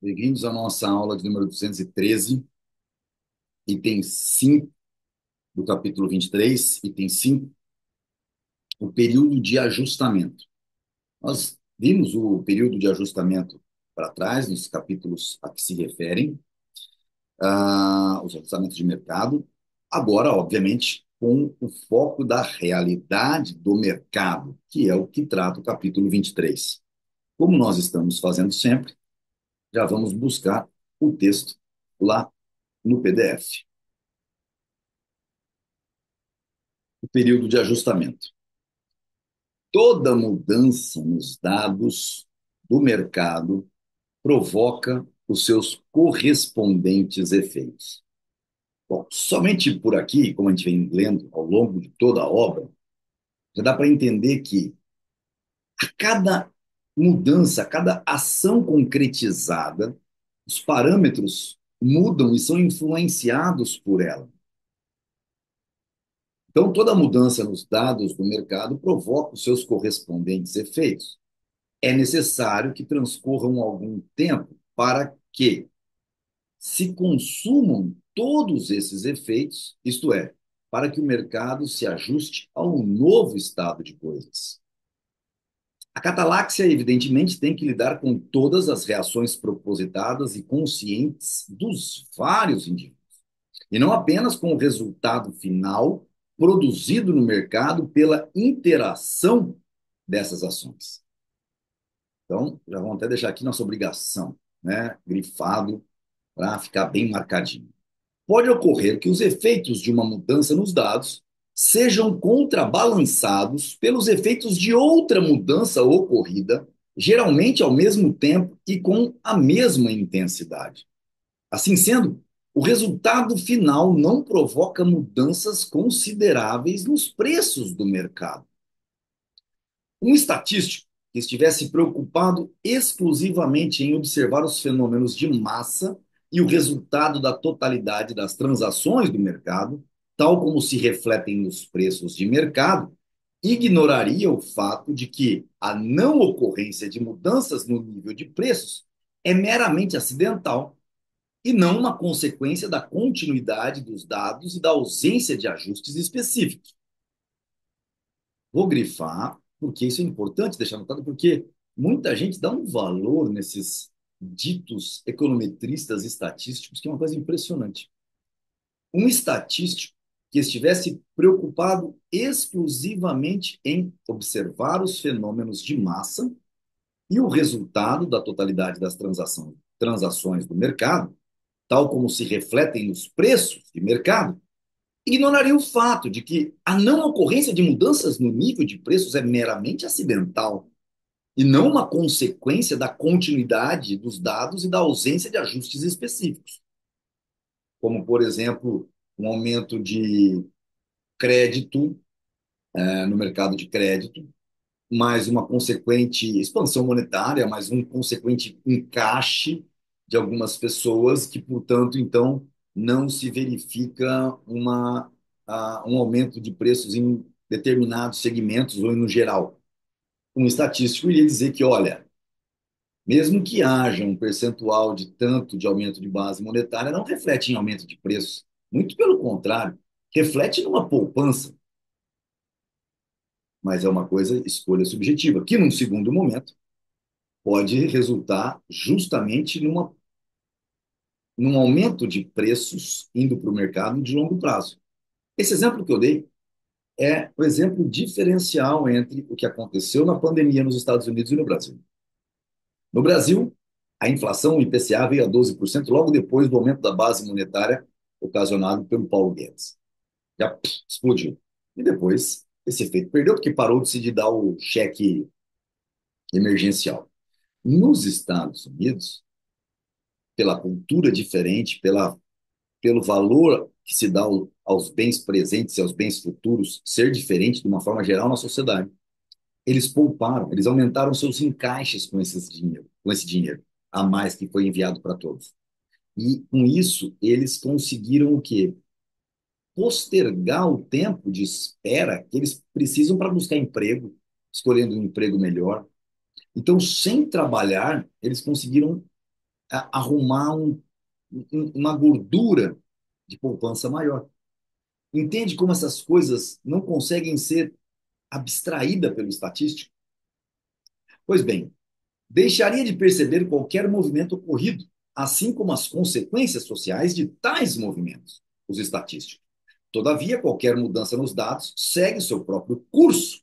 Bem-vindos à nossa aula de número 213, item 5 do capítulo 23, item 5, o período de ajustamento. Nós vimos o período de ajustamento para trás, nos capítulos a que se referem, os ajustamentos de mercado. Agora, obviamente, com o foco da realidade do mercado, que é o que trata o capítulo 23. Como nós estamos fazendo sempre, já vamos buscar o texto lá no PDF. O período de ajustamento. Toda mudança nos dados do mercado provoca os seus correspondentes efeitos. Bom, somente por aqui, como a gente vem lendo ao longo de toda a obra, já dá para entender que a cada mudança, a cada ação concretizada, os parâmetros mudam e são influenciados por ela. Então, toda mudança nos dados do mercado provoca os seus correspondentes efeitos. É necessário que transcorram algum tempo para que se consumam todos esses efeitos, isto é, para que o mercado se ajuste ao novo estado de coisas. A cataláxia, evidentemente, tem que lidar com todas as reações propositadas e conscientes dos vários indivíduos, e não apenas com o resultado final produzido no mercado pela interação dessas ações. Então, já vamos até deixar aqui nossa obrigação, né, grifado, para ficar bem marcadinho. Pode ocorrer que os efeitos de uma mudança nos dados sejam contrabalançados pelos efeitos de outra mudança ocorrida, geralmente ao mesmo tempo e com a mesma intensidade. Assim sendo, o resultado final não provoca mudanças consideráveis nos preços do mercado. Um estatístico que estivesse preocupado exclusivamente em observar os fenômenos de massa e o resultado da totalidade das transações do mercado, tal como se refletem nos preços de mercado, ignoraria o fato de que a não ocorrência de mudanças no nível de preços é meramente acidental e não uma consequência da continuidade dos dados e da ausência de ajustes específicos. Vou grifar, porque isso é importante deixar notado, porque muita gente dá um valor nesses ditos econometristas estatísticos, que é uma coisa impressionante. Um estatístico que estivesse preocupado exclusivamente em observar os fenômenos de massa e o resultado da totalidade das transações do mercado, tal como se refletem nos preços de mercado, ignoraria o fato de que a não ocorrência de mudanças no nível de preços é meramente acidental e não uma consequência da continuidade dos dados e da ausência de ajustes específicos, como, por exemplo, um aumento de crédito no mercado de crédito, mais uma consequente expansão monetária, mais um consequente encaixe de algumas pessoas que, portanto, então, não se verifica um aumento de preços em determinados segmentos ou no geral. Um estatístico iria dizer que, olha, mesmo que haja um percentual de tanto de aumento de base monetária, não reflete em aumento de preços. Muito pelo contrário, reflete numa poupança, mas é uma coisa, escolha subjetiva, que num segundo momento pode resultar justamente num aumento de preços indo para o mercado de longo prazo. Esse exemplo que eu dei é o exemplo diferencial entre o que aconteceu na pandemia nos Estados Unidos e no Brasil. No Brasil, a inflação, o IPCA, veio a 12% logo depois do aumento da base monetária ocasionado pelo Paulo Guedes. Já explodiu. E depois, esse efeito perdeu porque parou de se dar o cheque emergencial. Nos Estados Unidos, pela cultura diferente, pelo valor que se dá aos bens presentes e aos bens futuros ser diferente de uma forma geral na sociedade. Eles pouparam, eles aumentaram seus encaixes com esse dinheiro a mais que foi enviado para todos. E com isso, eles conseguiram o quê? Postergar o tempo de espera que eles precisam para buscar emprego, escolhendo um emprego melhor. Então, sem trabalhar, eles conseguiram arrumar uma gordura de poupança maior. Entende como essas coisas não conseguem ser abstraídas pelo estatístico? Pois bem, deixaria de perceber qualquer movimento ocorrido, assim como as consequências sociais de tais movimentos, os estatísticos. Todavia, qualquer mudança nos dados segue seu próprio curso,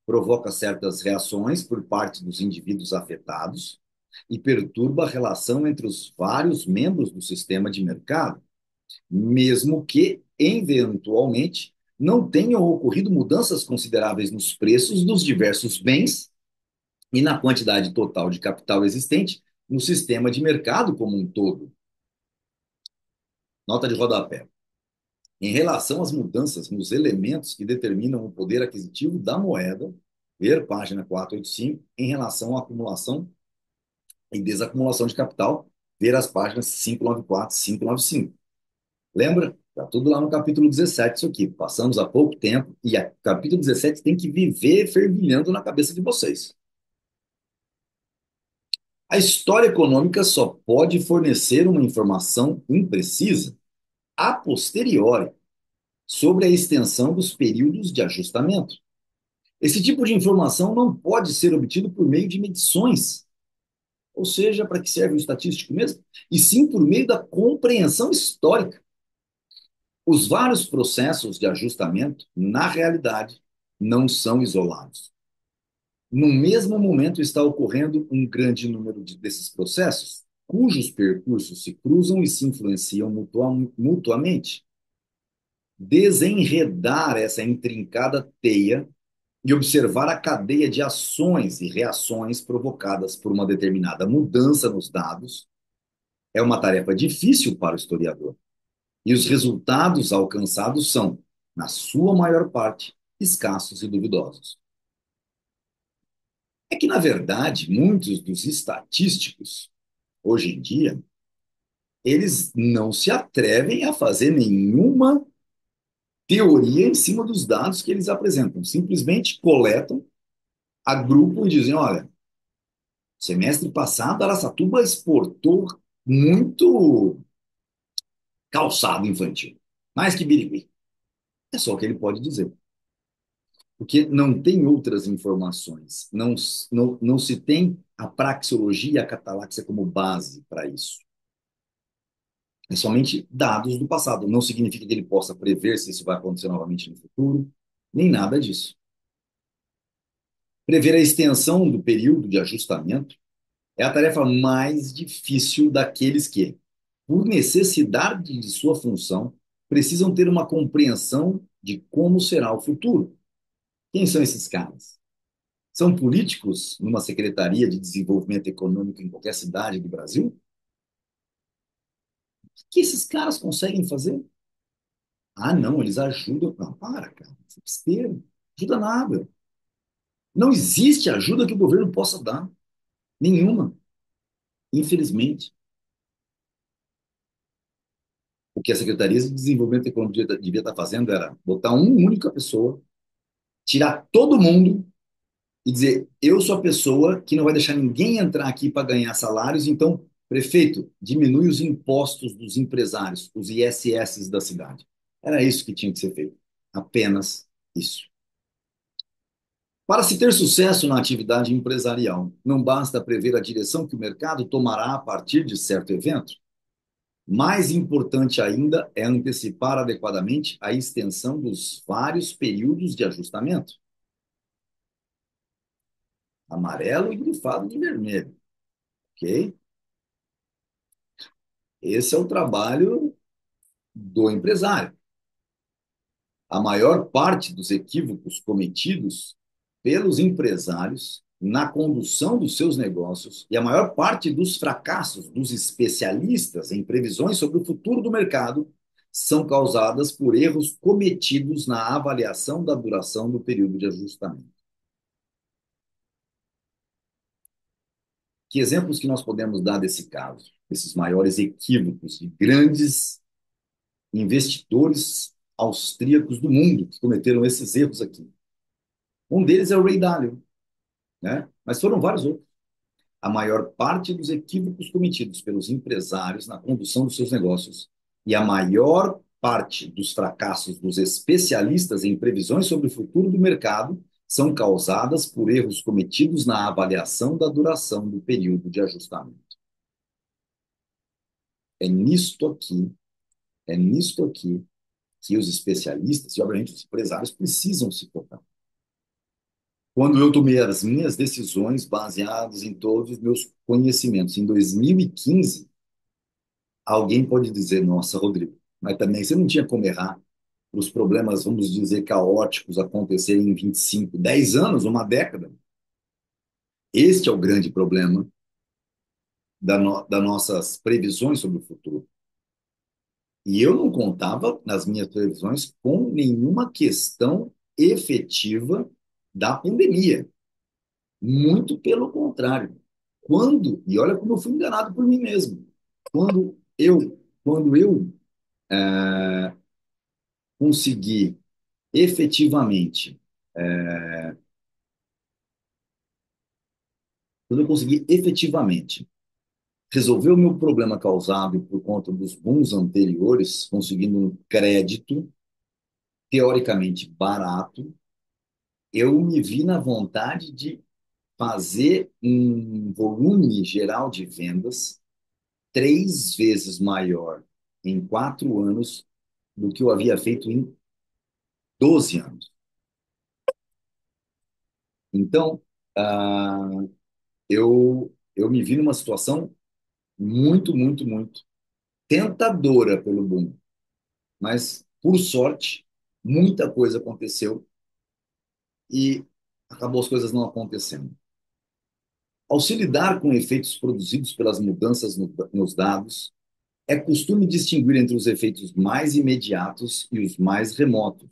provoca certas reações por parte dos indivíduos afetados e perturba a relação entre os vários membros do sistema de mercado, mesmo que, eventualmente, não tenham ocorrido mudanças consideráveis nos preços dos diversos bens e na quantidade total de capital existente no sistema de mercado como um todo. Nota de rodapé. Em relação às mudanças nos elementos que determinam o poder aquisitivo da moeda, ver página 485, em relação à acumulação e desacumulação de capital, ver as páginas 594 e 595. Lembra? Está tudo lá no capítulo 17, isso aqui. Passamos há pouco tempo e o capítulo 17 tem que viver fervilhando na cabeça de vocês. A história econômica só pode fornecer uma informação imprecisa a posteriori sobre a extensão dos períodos de ajustamento. Esse tipo de informação não pode ser obtido por meio de medições, ou seja, para que serve o estatístico mesmo, e sim por meio da compreensão histórica. Os vários processos de ajustamento, na realidade, não são isolados. No mesmo momento está ocorrendo um grande número desses processos, cujos percursos se cruzam e se influenciam mutuamente. Desenredar essa intrincada teia e observar a cadeia de ações e reações provocadas por uma determinada mudança nos dados é uma tarefa difícil para o historiador. E os resultados alcançados são, na sua maior parte, escassos e duvidosos. É que, na verdade, muitos dos estatísticos, hoje em dia, eles não se atrevem a fazer nenhuma teoria em cima dos dados que eles apresentam. Simplesmente coletam, agrupam e dizem: olha, semestre passado, Araçatuba exportou muito calçado infantil, mais que birigui. É só o que ele pode dizer. Porque não tem outras informações. Não se tem a praxeologia e a cataláxia como base para isso. É somente dados do passado. Não significa que ele possa prever se isso vai acontecer novamente no futuro, nem nada disso. Prever a extensão do período de ajustamento é a tarefa mais difícil daqueles que, por necessidade de sua função, precisam ter uma compreensão de como será o futuro. Quem são esses caras? São políticos numa secretaria de desenvolvimento econômico em qualquer cidade do Brasil? O que esses caras conseguem fazer? Ah, não, eles ajudam. Não, para, cara, isso é besteira. Ajuda nada. Não existe ajuda que o governo possa dar. Nenhuma, infelizmente. O que a Secretaria de Desenvolvimento Econômico devia estar fazendo era botar uma única pessoa, tirar todo mundo e dizer: eu sou a pessoa que não vai deixar ninguém entrar aqui para ganhar salários, então, prefeito, diminui os impostos dos empresários, os ISS da cidade. Era isso que tinha que ser feito. Apenas isso. Para se ter sucesso na atividade empresarial, não basta prever a direção que o mercado tomará a partir de certo evento. Mais importante ainda é antecipar adequadamente a extensão dos vários períodos de ajustamento. Amarelo e grifado de vermelho, ok? Esse é o trabalho do empresário. A maior parte dos equívocos cometidos pelos empresários na condução dos seus negócios e a maior parte dos fracassos dos especialistas em previsões sobre o futuro do mercado são causadas por erros cometidos na avaliação da duração do período de ajustamento. Que exemplos que nós podemos dar desse caso, desses maiores equívocos de grandes investidores austríacos do mundo que cometeram esses erros aqui? Um deles é o Ray Dalio, né? Mas foram vários outros. a maior parte dos equívocos cometidos pelos empresários na condução dos seus negócios e a maior parte dos fracassos dos especialistas em previsões sobre o futuro do mercado são causadas por erros cometidos na avaliação da duração do período de ajustamento. É nisto aqui, é nisto aqui que os especialistas e, obviamente, os empresários precisam se focar. Quando eu tomei as minhas decisões baseadas em todos os meus conhecimentos em 2015, alguém pode dizer, nossa, Rodrigo, mas também você não tinha como errar para os problemas, vamos dizer, caóticos acontecerem em 25, 10 anos, uma década. Este é o grande problema das nossas previsões sobre o futuro. E eu não contava, nas minhas previsões, com nenhuma questão efetiva da pandemia. Muito pelo contrário. E olha como eu fui enganado por mim mesmo. Quando eu consegui efetivamente, quando eu consegui efetivamente resolver o meu problema causado por conta dos booms anteriores, conseguindo um crédito teoricamente barato, eu me vi na vontade de fazer um volume geral de vendas 3 vezes maior em 4 anos do que eu havia feito em 12 anos. Então, ah, eu me vi numa situação muito, muito, muito tentadora pelo boom, mas, por sorte, muita coisa aconteceu e acabou as coisas não acontecendo. Ao se lidar com efeitos produzidos pelas mudanças nos dados, é costume distinguir entre os efeitos mais imediatos e os mais remotos,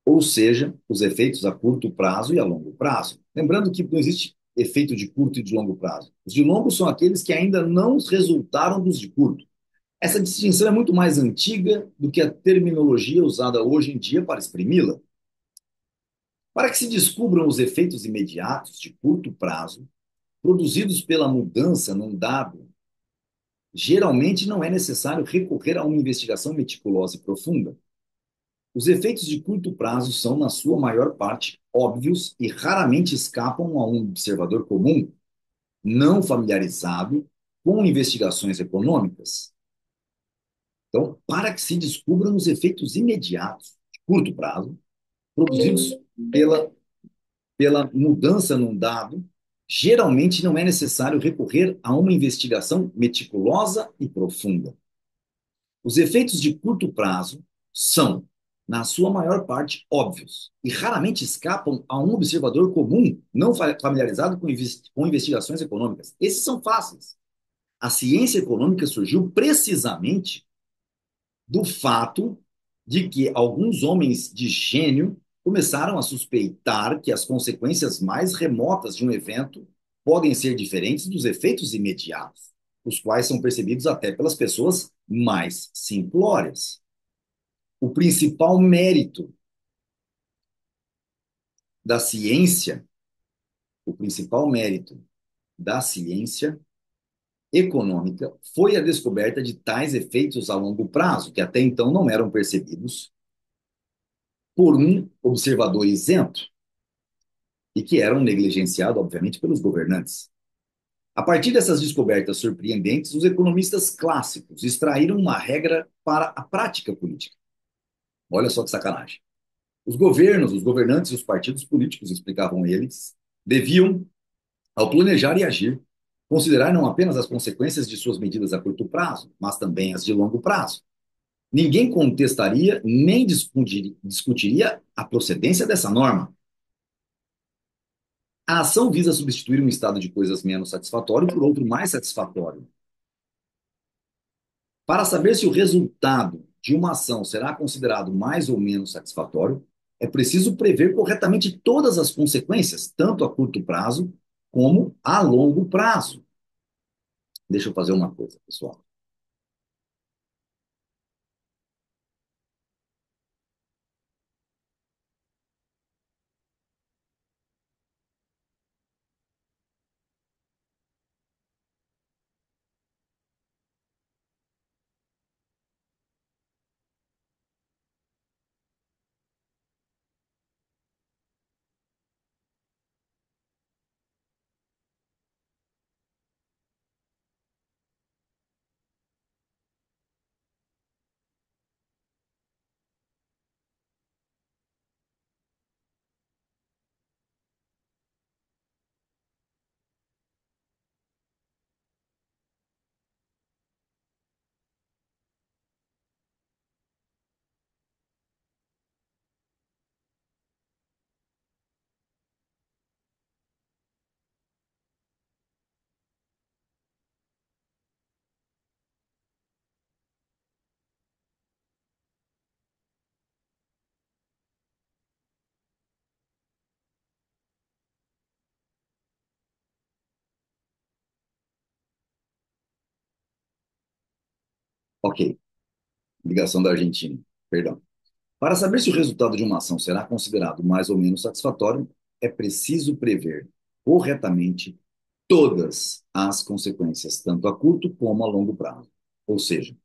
ou seja, os efeitos a curto prazo e a longo prazo. Lembrando que não existe efeito de curto e de longo prazo. Os de longo são aqueles que ainda não resultaram dos de curto. Essa distinção é muito mais antiga do que a terminologia usada hoje em dia para exprimi-la. Para que se descubram os efeitos imediatos de curto prazo, produzidos pela mudança num dado, geralmente não é necessário recorrer a uma investigação meticulosa e profunda. Os efeitos de curto prazo são, na sua maior parte, óbvios e raramente escapam a um observador comum, não familiarizado com investigações econômicas. Então, para que se descubram os efeitos imediatos, de curto prazo, produzidos pela, pela mudança num dado, geralmente não é necessário recorrer a uma investigação meticulosa e profunda. Os efeitos de curto prazo são, na sua maior parte, óbvios e raramente escapam a um observador comum não familiarizado com investigações econômicas. Esses são fáceis. A ciência econômica surgiu precisamente do fato de que alguns homens de gênio começaram a suspeitar que as consequências mais remotas de um evento podem ser diferentes dos efeitos imediatos, os quais são percebidos até pelas pessoas mais simplórias. O principal mérito da ciência, o principal mérito da ciência econômica foi a descoberta de tais efeitos a longo prazo, que até então não eram percebidos por um observador isento e que eram negligenciados, obviamente, pelos governantes. A partir dessas descobertas surpreendentes, os economistas clássicos extraíram uma regra para a prática política. Olha só que sacanagem. Os governos, os governantes e os partidos políticos, explicavam eles, deviam, ao planejar e agir, considerar não apenas as consequências de suas medidas a curto prazo, mas também as de longo prazo. Ninguém contestaria nem discutiria a procedência dessa norma. A ação visa substituir um estado de coisas menos satisfatório por outro mais satisfatório. Para saber se o resultado de uma ação será considerado mais ou menos satisfatório, é preciso prever corretamente todas as consequências, tanto a curto prazo como a longo prazo. Deixa eu fazer uma coisa, pessoal. Ok, ligação da Argentina, perdão. Para saber se o resultado de uma ação será considerado mais ou menos satisfatório, é preciso prever corretamente todas as consequências, tanto a curto como a longo prazo. Ou seja,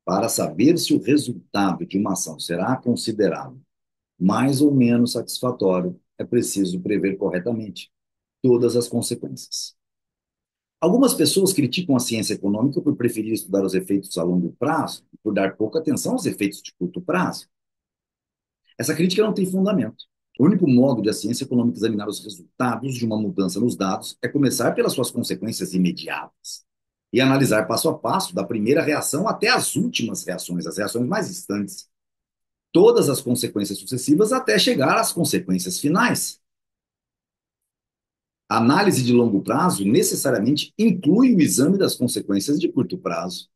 para saber se o resultado de uma ação será considerado mais ou menos satisfatório, é preciso prever corretamente todas as consequências. Algumas pessoas criticam a ciência econômica por preferir estudar os efeitos a longo prazo e por dar pouca atenção aos efeitos de curto prazo. Essa crítica não tem fundamento. O único modo de a ciência econômica examinar os resultados de uma mudança nos dados é começar pelas suas consequências imediatas e analisar passo a passo, da primeira reação até as últimas reações, as reações mais distantes, todas as consequências sucessivas até chegar às consequências finais. A análise de longo prazo necessariamente inclui o exame das consequências de curto prazo.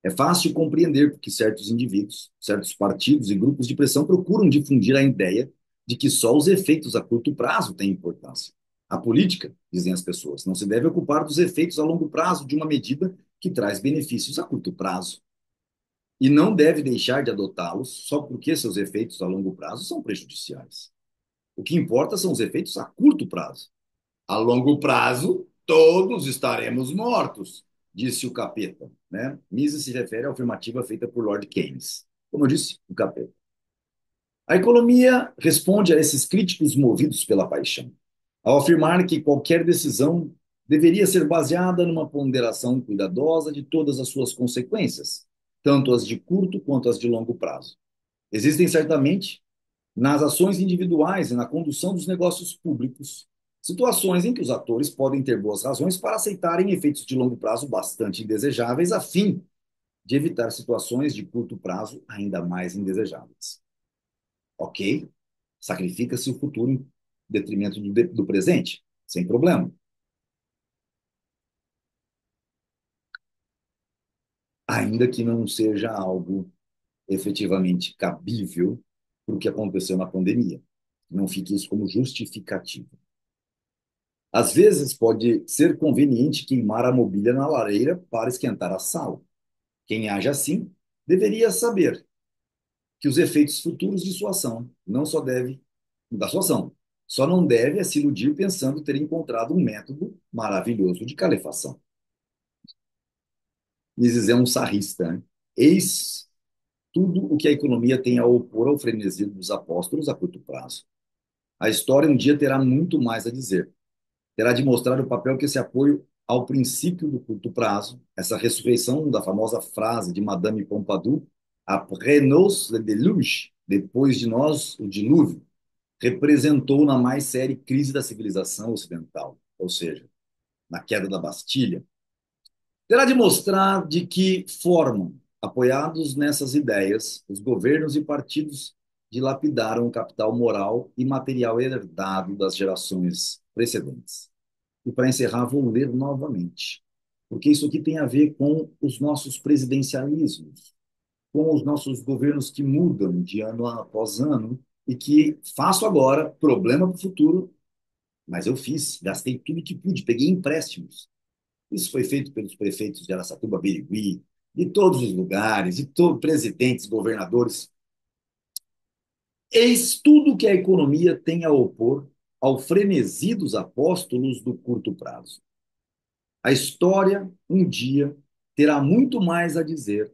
É fácil compreender que certos indivíduos, certos partidos e grupos de pressão procuram difundir a ideia de que só os efeitos a curto prazo têm importância. A política, dizem as pessoas, não se deve ocupar dos efeitos a longo prazo de uma medida que traz benefícios a curto prazo. E não deve deixar de adotá-los só porque seus efeitos a longo prazo são prejudiciais. O que importa são os efeitos a curto prazo. A longo prazo, todos estaremos mortos, disse o capeta. Né? Mises se refere à afirmativa feita por Lord Keynes. Como eu disse, o capeta. A economia responde a esses críticos movidos pela paixão, ao afirmar que qualquer decisão deveria ser baseada numa ponderação cuidadosa de todas as suas consequências, tanto as de curto quanto as de longo prazo. Existem certamente nas ações individuais e na condução dos negócios públicos, situações em que os atores podem ter boas razões para aceitarem efeitos de longo prazo bastante indesejáveis, a fim de evitar situações de curto prazo ainda mais indesejáveis. Ok? Sacrifica-se o futuro em detrimento do presente, sem problema. Ainda que não seja algo efetivamente cabível para o que aconteceu na pandemia. Não fique isso como justificativo. Às vezes pode ser conveniente queimar a mobília na lareira para esquentar a sala. Quem age assim deveria saber que os efeitos futuros de sua ação não só deve da sua ação, só não deve se iludir pensando ter encontrado um método maravilhoso de calefação. Mises é um sarrista. Né? Eis tudo o que a economia tem a opor ao frenesi dos apóstolos a curto prazo. A história um dia terá muito mais a dizer. Terá de mostrar o papel que esse apoio ao princípio do curto prazo, essa ressurreição da famosa frase de Madame Pompadour, après nous le déluge, depois de nós o dilúvio, representou na mais séria crise da civilização ocidental, ou seja, na queda da Bastilha. Terá de mostrar de que forma, apoiados nessas ideias, os governos e partidos dilapidaram o capital moral e material herdado das gerações precedentes. E para encerrar, vou ler novamente, porque isso aqui tem a ver com os nossos presidencialismos, com os nossos governos que mudam de ano após ano e que faço agora problema para o futuro, mas eu fiz, gastei tudo que pude, peguei empréstimos. Isso foi feito pelos prefeitos de Araçatuba, Birigui, de todos os lugares, de todos presidentes, governadores. Eis tudo que a economia tem a opor ao frenesi dos apóstolos do curto prazo. A história, um dia, terá muito mais a dizer,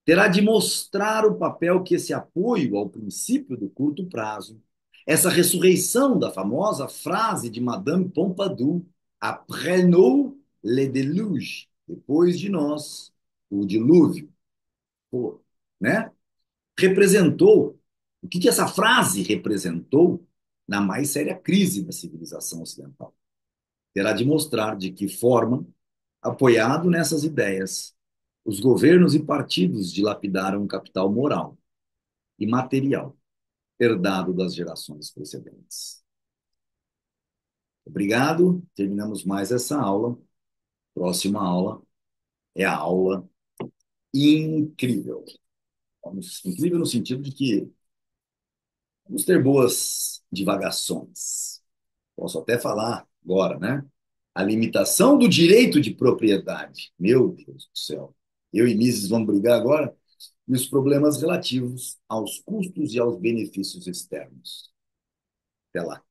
terá de mostrar o papel que esse apoio ao princípio do curto prazo, essa ressurreição da famosa frase de Madame Pompadour, après nous le déluge, depois de nós o dilúvio, pô, né? Representou, o que essa frase representou na mais séria crise da civilização ocidental. Terá de mostrar de que forma, apoiado nessas ideias, os governos e partidos dilapidaram o capital moral e material herdado das gerações precedentes. Obrigado. Terminamos mais essa aula. Próxima aula é a aula incrível. Incrível no sentido de que vamos ter boas divagações. Posso até falar agora, né? A limitação do direito de propriedade. Meu Deus do céu. Eu e Mises vamos brigar agora, e os problemas relativos aos custos e aos benefícios externos. Até lá.